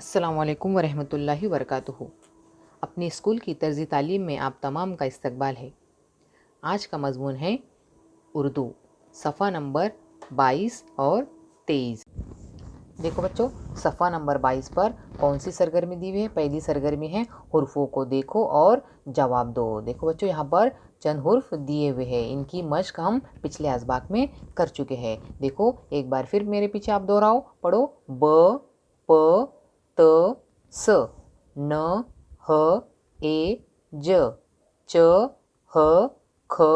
अस्सलामुअलैकुम वरहमतुल्लाहि वबरकातुहू। अपनी स्कूल की तर्ज़ी तालीम में आप तमाम का इस्तकबाल है। आज का मज़मून है उर्दू, सफ़ा नंबर 22 और 23। देखो बच्चों, सफ़ा नंबर 22 पर कौन सी सरगर्मी दी हुई है? पहली सरगर्मी है हुर्फ़ों को देखो और जवाब दो। देखो बच्चों, यहाँ पर चंद हुर्फ दिए हुए हैं, इनकी मश्क हम पिछले असबाक में कर चुके हैं। देखो एक बार फिर मेरे पीछे आप दोहराओ, पढ़ो। ब, प, त, स, न, ह, ए, ज, च, ह, ख,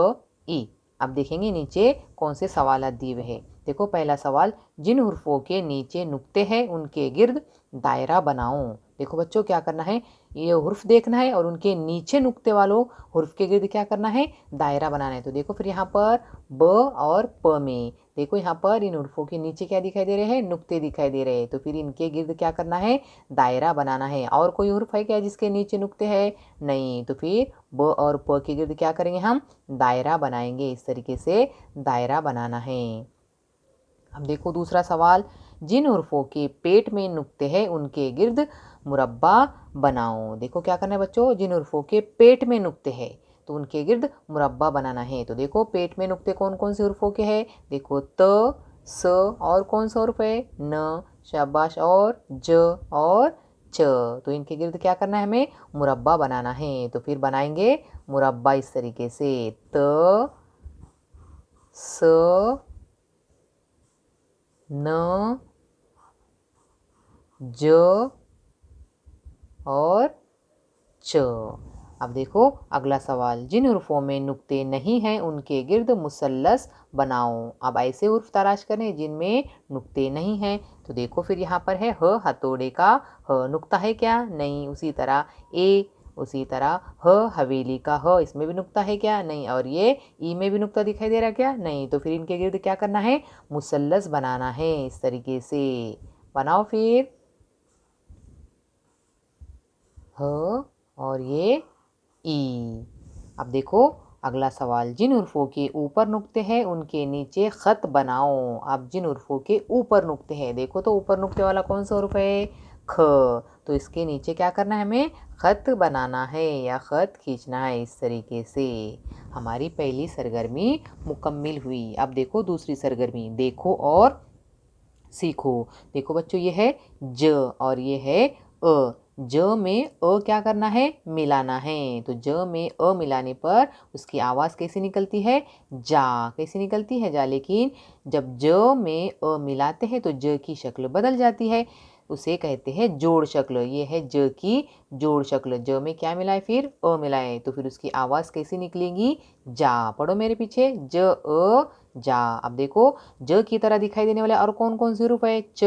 ई। अब देखेंगे नीचे कौन से सवालात दिए हुए हैं। देखो पहला सवाल, जिन हुर्फों के नीचे नुक्ते हैं उनके गिर्द दायरा बनाओ। देखो बच्चों, क्या करना है, ये हुर्फ देखना है और उनके नीचे नुक्ते वालों हुर्फ के गिर्द क्या करना है, दायरा बनाना है। तो देखो फिर यहाँ पर ब और प में देखो यहाँ पर इन हुर्फों के नीचे क्या दिखाई दे रहे हैं, नुक्ते दिखाई दे रहे हैं। तो फिर इनके गिर्द क्या करना है, दायरा बनाना है। और कोई हुर्फ है क्या जिसके नीचे नुक्ते हैं? नहीं। तो फिर ब और प के गिर्द क्या करेंगे, हम दायरा बनाएंगे। इस तरीके से दायरा बनाना है। अब देखो दूसरा सवाल, जिन हुर्फों के पेट में नुक्ते हैं उनके गिर्द मुरब्बा बनाओ। देखो क्या करना है बच्चों, जिन हुर्फों के पेट में नुक्ते हैं तो उनके गिर्द मुरब्बा बनाना है। तो देखो पेट में नुक्ते कौन कौन से हुर्फों के हैं? देखो त, स और कौन सा हुर्फ है? न, शाबाश, और ज और च। तो इनके गिर्द क्या करना है, हमें मुरब्बा बनाना है। तो फिर बनाएंगे मुरब्बा इस तरीके से, त, स, न, ज और च। अब देखो अगला सवाल, जिन हुर्फों में नुक्ते नहीं हैं उनके गिर्द मुसल्लस बनाओ। अब ऐसे हुर्फ तलाश करें जिनमें नुक्ते नहीं हैं। तो देखो फिर यहाँ पर है ह हथौड़े का, ह नुक्ता है क्या? नहीं। उसी तरह ए, उसी तरह ह हवेली का, ह इसमें भी नुक्ता है क्या? नहीं। और ये ई में भी नुक्ता दिखाई दे रहा क्या? नहीं। तो फिर इनके गिर्द क्या करना है, मुसल्लस बनाना है। इस तरीके से बनाओ फिर, ह और ये ई। अब देखो अगला सवाल, जिन हुर्फों के ऊपर नुक्ते हैं उनके नीचे खत बनाओ। अब जिन हुर्फों के ऊपर नुक्ते हैं, देखो तो ऊपर नुक्ते वाला कौन सा हुर्फ है? ख। तो इसके नीचे क्या करना है, हमें खत बनाना है या खत खींचना है। इस तरीके से हमारी पहली सरगर्मी मुकम्मिल हुई। अब देखो दूसरी सरगर्मी, देखो और सीखो। देखो बच्चों, ये है ज और ये है अ। ज में अ क्या करना है, मिलाना है। तो ज में अ मिलाने पर उसकी आवाज़ कैसी निकलती है, जा। कैसी निकलती है, जा। लेकिन जब ज में अ मिलाते हैं तो ज की शक्ल बदल जाती है, उसे कहते हैं जोड़ शक्ल। ये है ज की जोड़ शक्ल। ज में क्या मिलाए, फिर अ मिलाए, तो फिर उसकी आवाज़ कैसी निकलेगी, जा। पढ़ो मेरे पीछे, ज अ जा। अब देखो ज की तरह दिखाई देने वाले और कौन कौन से रूप है, च,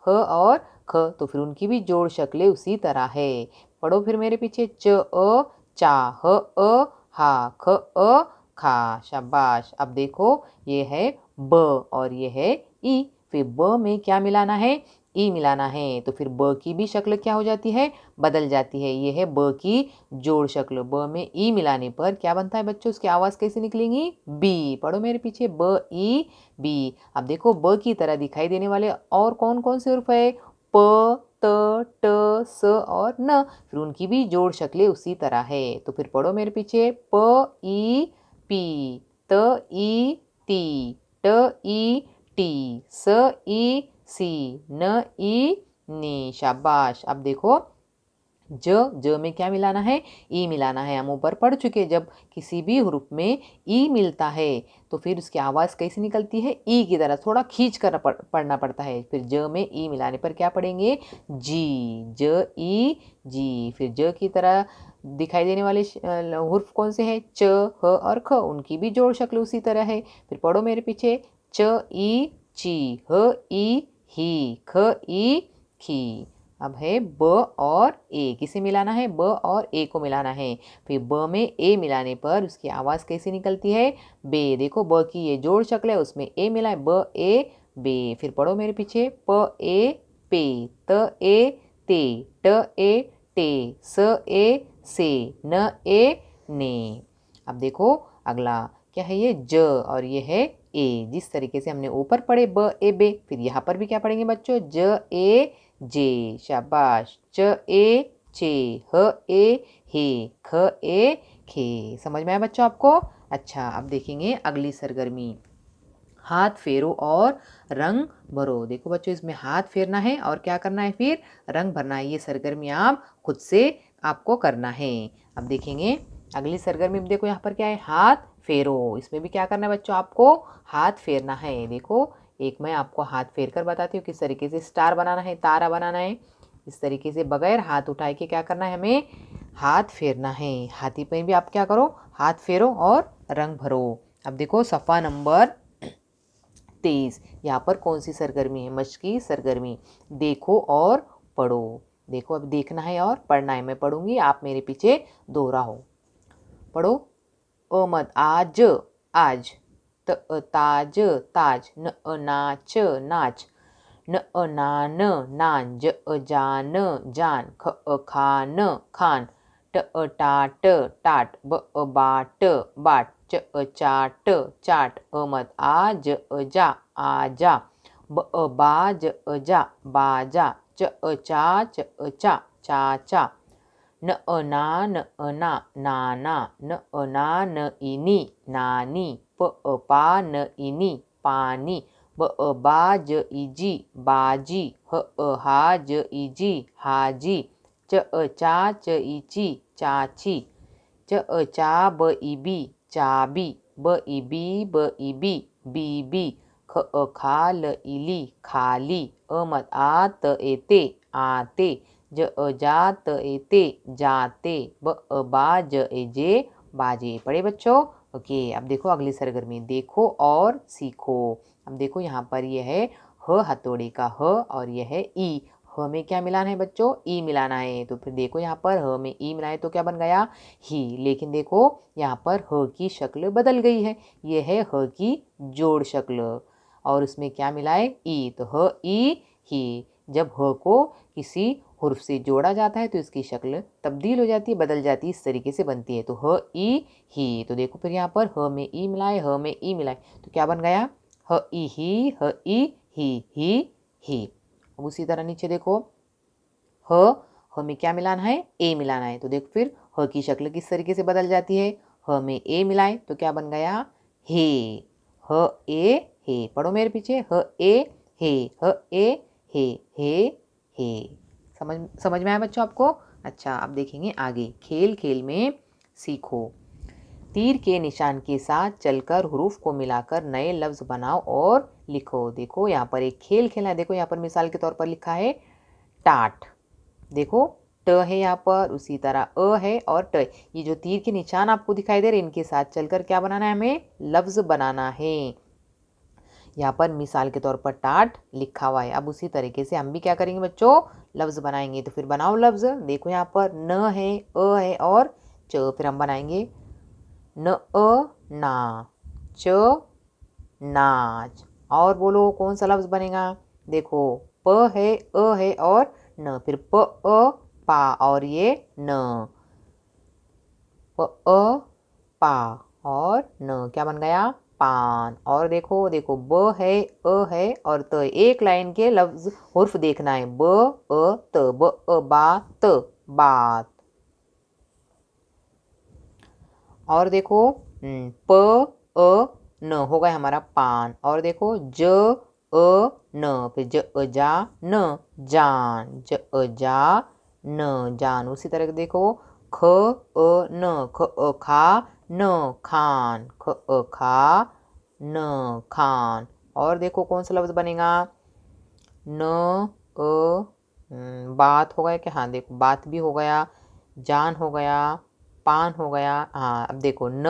ह और ख। तो फिर उनकी भी जोड़ शक्लें उसी तरह है। पढ़ो फिर मेरे पीछे, च अ चा, ह अ हा, ख अ खा। शाबाश। अब देखो ये है ब और ये है ई। फिर ब में क्या मिलाना है, ई मिलाना है। तो फिर ब की भी शक्ल क्या हो जाती है, बदल जाती है। ये है ब की जोड़ शक्ल। ब में ई मिलाने पर क्या बनता है बच्चों, उसकी आवाज़ कैसे निकलेगी, बी। पढ़ो मेरे पीछे, ब ई बी। अब देखो ब की तरह दिखाई देने वाले और कौन कौन से उर्फ है, प, त, ट, स और न। फिर उनकी भी जोड़ शक्लें उसी तरह है। तो फिर पढ़ो मेरे पीछे, प ई पी, त ई ती, ट ई टी, स ई सी, न ई नी। शाबाश। अब देखो ज में क्या मिलाना है, ई मिलाना है। हम ऊपर पढ़ चुके, जब किसी भी ह्रुफ में ई मिलता है तो फिर उसकी आवाज़ कैसे निकलती है, ई की तरह थोड़ा खींच कर पढ़ना पड़ता है। फिर ज में ई मिलाने पर क्या पढ़ेंगे, जी, ज ई जी। फिर ज की तरह दिखाई देने वाले हुर्फ कौन से हैं, च, ह और ख। उनकी भी जोड़ शक्ल उसी तरह है। फिर पढ़ो मेरे पीछे, च ई ची, ह ई ही, ख ई खी। अब है ब और ए, किसे मिलाना है, ब और ए को मिलाना है। फिर ब में ए मिलाने पर उसकी आवाज़ कैसे निकलती है, बे। देखो ब की ये जोड़ शक्ल है, उसमें ए मिलाए, ब ए बे। फिर पढ़ो मेरे पीछे, प ए पे, त ए ते, ट ए टे, स ए से, न ए ने। अब देखो अगला क्या है, ये ज और ये है ए। जिस तरीके से हमने ऊपर पढ़े ब ए बे, फिर यहाँ पर भी क्या पढ़ेंगे बच्चों, ज ए जे, शाबाश। च ए चे, ह ए हे, ख ए खे। समझ में आया बच्चों आपको? अच्छा, अब देखेंगे अगली सरगर्मी। हाथ फेरो और रंग भरो। देखो बच्चों, इसमें हाथ फेरना है और क्या करना है, फिर रंग भरना है। ये सरगर्मी आप खुद से आपको करना है। अब देखेंगे अगली सरगर्मी में। देखो यहाँ पर क्या है, हाथ फेरो। इसमें भी क्या करना है बच्चों, आपको हाथ फेरना है। देखो, एक मैं आपको हाथ फेर कर बताती हूँ किस तरीके से स्टार बनाना है, तारा बनाना है। इस तरीके से बगैर हाथ उठाए के क्या करना है, हमें हाथ फेरना है। हाथी पे भी आप क्या करो, हाथ फेरो और रंग भरो। अब देखो सफ़ा नंबर 23। यहाँ पर कौन सी सरगर्मी है, मशक की सरगर्मी। देखो और पढ़ो। देखो, अब देखना है और पढ़ना है। मैं पढ़ूंगी, आप मेरे पीछे दोहराओ। पढ़ो। मत आज, आज। ताज, ताज। नाच, नाच। नान, नान। जान, जान। खान, खान। टाट, टाट। बाट, बाट। चाट, चाट। मत आज, जा, आजा। बाज, जा, बाजा। चा, चा, चाचा। ना, ना, नाना। ना, इनी, नानी। पा, इनी, पानी। बाज, इजी, बाजी। हाज, इजी, हाजी। चा, इची, चाची। चा, इबी, चाबी। इबी, बीबी। खाल, इली, खाली। मत आत, एते, आते। जात, एते, जाते। बाज, एजे, बाजे। पढ़े बच्चों? ओके, अब देखो अगली सरगर्मी। देखो और सीखो। अब देखो यहाँ पर यह है ह हथौड़े का ह और यह है ई। ह में क्या मिलाना है बच्चों, ई मिलाना है। तो फिर देखो यहाँ पर ह में ई मिलाए तो क्या बन गया, ही। लेकिन देखो यहाँ पर ह की शक्ल बदल गई है। यह है ह की जोड़ शक्ल और उसमें क्या मिलाए, ई। तो ह ई ही। जब ह को किसी हुर्फ से जोड़ा जाता है तो इसकी शक्ल तब्दील हो जाती है, बदल जाती है, इस तरीके से बनती है। तो ह ई ही। तो देखो फिर यहाँ पर ह में ई मिलाए, ह में ई मिलाए तो क्या बन गया, ह ई ही, ह ई ही, ही। अब उसी तरह नीचे देखो, ह में क्या मिलाना है, ए मिलाना है। तो देखो फिर ह की शक्ल किस तरीके से बदल जाती है, ह में ए मिलाए तो क्या बन गया, हे। ह ए हे। पढ़ो मेरे पीछे, ह ए हे, ह ए हे, हे। समझ में आया बच्चों आपको? अच्छा, अब देखेंगे आगे। खेल खेल में सीखो। तीर के निशान के साथ चलकर हुरूफ को मिलाकर नए लफ्ज़ बनाओ और लिखो। देखो यहाँ पर एक खेल खेलना है। देखो यहाँ पर मिसाल के तौर पर लिखा है टाट। देखो ट है यहाँ पर, उसी तरह अ है और ट। ये जो तीर के निशान आपको दिखाई दे रहे हैं, इनके साथ चलकर क्या बनाना है, हमें लफ्ज़ बनाना है। यहाँ पर मिसाल के तौर पर टाट लिखा हुआ है। अब उसी तरीके से हम भी क्या करेंगे बच्चों, लफ्ज़ बनाएंगे। तो फिर बनाओ लफ्ज़। देखो यहाँ पर न है, अ है और च। फिर हम बनाएंगे न, ना। च, नाच। और बोलो कौन सा लफ्ज़ बनेगा। देखो प है, अ है और न। फिर प, पा और ये न। प, पा और न क्या बन गया, पान। और देखो देखो ब है, अ है और त। एक लाइन के लफ्ज़ हुर्फ देखना है। ब, त। बा, त, बात। और देखो प, न हो गया हमारा पान। और देखो ज, न। फिर जा, न, जान। जा, न, जान। उसी तरह के देखो ख, न। खा, न, खान। खा, न, खान। और देखो कौन सा लफ्ज़ बनेगा, न, बात हो गया क्या, हाँ देखो बात भी हो गया, जान हो गया, पान हो गया। हाँ अब देखो न,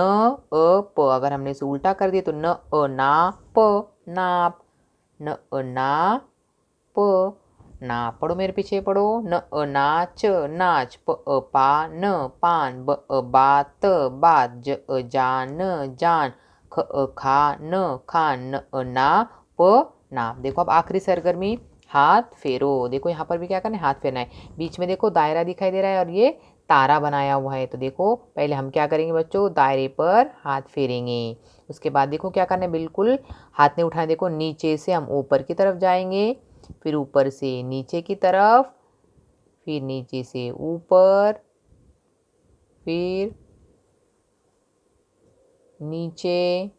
प। अगर हमने इसे उल्टा कर दिया तो न, ना, प, नाप। न, ना, प, नाप। पढ़ो मेरे पीछे, पढ़ो। न, नाच, नाच। प, पा, न, पान। ब, बात, बात। ज, जान, जान। ख, खा, न, खान। न, ना, प, नाप। देखो अब आखिरी सरगर्मी, हाथ फेरो। देखो यहाँ पर भी क्या करना है, हाथ फेरना है। बीच में देखो दायरा दिखाई दे रहा है और ये तारा बनाया हुआ है। तो देखो पहले हम क्या करेंगे बच्चों, दायरे पर हाथ फेरेंगे। उसके बाद देखो क्या करना है, बिल्कुल हाथ नहीं उठाना। देखो नीचे से हम ऊपर की तरफ जाएंगे, फिर ऊपर से नीचे की तरफ, फिर नीचे से ऊपर, फिर नीचे।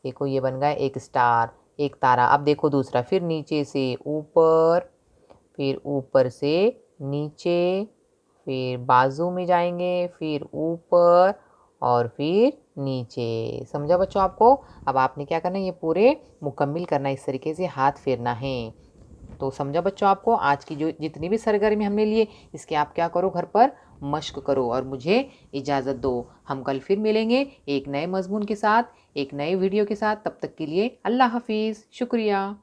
देखो ये बन गया एक स्टार, एक तारा। अब देखो दूसरा, फिर नीचे से ऊपर, फिर ऊपर से नीचे, फिर बाजू में जाएंगे, फिर ऊपर और फिर नीचे। समझा बच्चों आपको? अब आपने क्या करना है, ये पूरे मुकम्मिल करना है, इस तरीके से हाथ फेरना है। तो समझा बच्चों आपको? आज की जो जितनी भी सरगर्मी हमने लिए, इसके आप क्या करो, घर पर मश्क करो। और मुझे इजाज़त दो, हम कल फिर मिलेंगे एक नए मजमून के साथ, एक नए वीडियो के साथ। तब तक के लिए अल्लाह हाफिज़, शुक्रिया।